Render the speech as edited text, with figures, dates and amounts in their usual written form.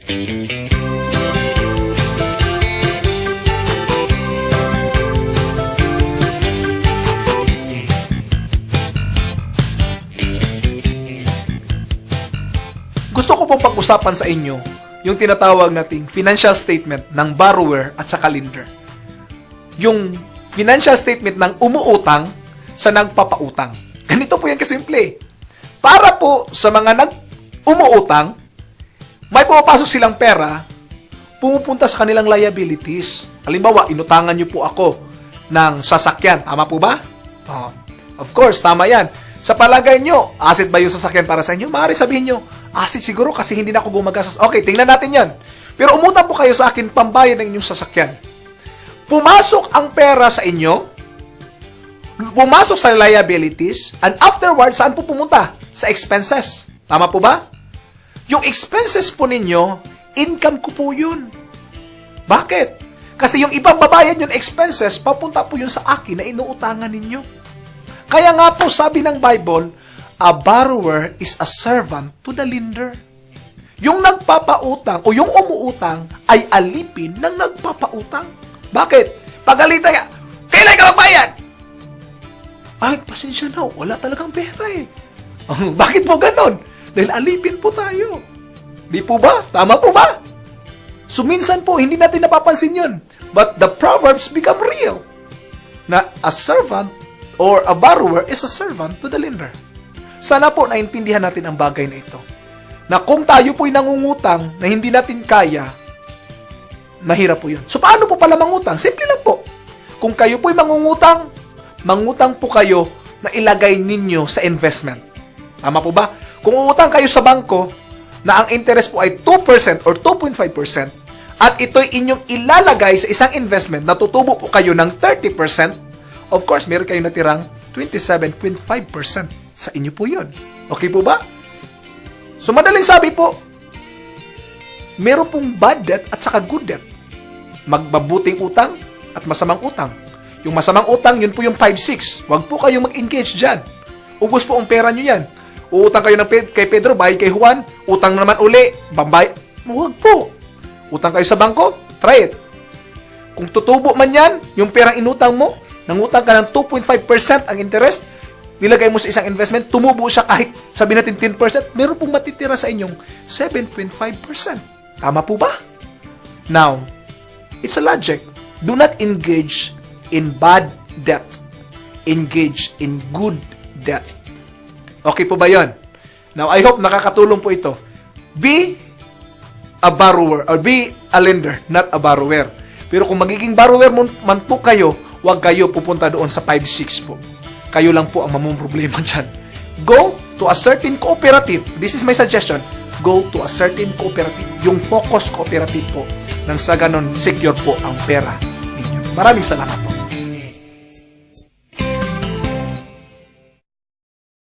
Gusto ko pong pag-usapan sa inyo yung tinatawag nating financial statement ng borrower at sa lender. Yung financial statement ng umuutang sa nagpapautang. Ganito po yan kasimple. Para po sa mga umuutang, may pumapasok silang pera, pumupunta sa kanilang liabilities. Halimbawa, inutangan nyo po ako ng sasakyan. Tama po ba? Oh, of course, tama yan. Sa palagay nyo, asset ba yung sasakyan para sa inyo? Maaari sabihin nyo, asset siguro kasi hindi na ako gumagastos. Okay, tingnan natin yan. Pero umutang po kayo sa akin pambayad ng inyong sasakyan. Pumasok ang pera sa inyo, pumasok sa liabilities, and afterwards, saan po pumunta? Sa expenses. Tama po ba? Yung expenses po ninyo, income ko po yun. Bakit? Kasi yung ibang babayad yung expenses, papunta po yun sa akin na inuutangan ninyo. Kaya nga po sabi ng Bible, a borrower is a servant to the lender. Yung nagpapautang o yung umuutang ay alipin ng nagpapautang. Bakit? Pagalitan ka, kailan ka magbayad? Ay, pasensya na, wala talagang pera eh. Bakit po ganon? Dahil alipin po tayo. Di po ba? Tama po ba? So minsan po, hindi natin napapansin yun. But the Proverbs become real. Na a servant or a borrower is a servant to the lender. Sana po naintindihan natin ang bagay na ito. Na kung tayo po'y nangungutang na hindi natin kaya, mahirap po yun. So paano po pala mangutang? Simple lang po. Kung kayo po'y mangungutang po kayo na ilagay ninyo sa investment. Tama po ba? Kung uutang kayo sa bangko na ang interest po ay 2% or 2.5% at ito'y inyong ilalagay sa isang investment na tutubo po kayo ng 30%, of course, meron kayong natirang 27.5% sa inyo po yun. Okay po ba? So, madaling sabi po, meron pong bad debt at saka good debt. Magbabuting utang at masamang utang. Yung masamang utang, yun po yung 5-6. Huwag po kayong mag-engage dyan. Ubus po ang pera nyo yan. Uutang kayo kay Pedro, bayad kay Juan, utang naman uli, bambay. Huwag po. Utang kayo sa bangko, try it. Kung tutubo man yan, yung perang inutang mo, nangutang ka ng 2.5% ang interest, nilagay mo sa isang investment, tumubo siya kahit sabi natin 10%, meron pong matitira sa inyong 7.5%. Tama po ba? Now, it's a logic. Do not engage in bad debt. Engage in good debt. Okay po ba yon? Now, I hope nakakatulong po ito. Be a borrower or be a lender, not a borrower. Pero kung magiging borrower man po kayo, huwag kayo pupunta doon sa 5-6 po. Kayo lang po ang mamumroblema dyan. Go to a certain cooperative. This is my suggestion. Go to a certain cooperative. Yung focus cooperative po. Nang sa ganon, secure po ang pera ninyo. Maraming salamat po.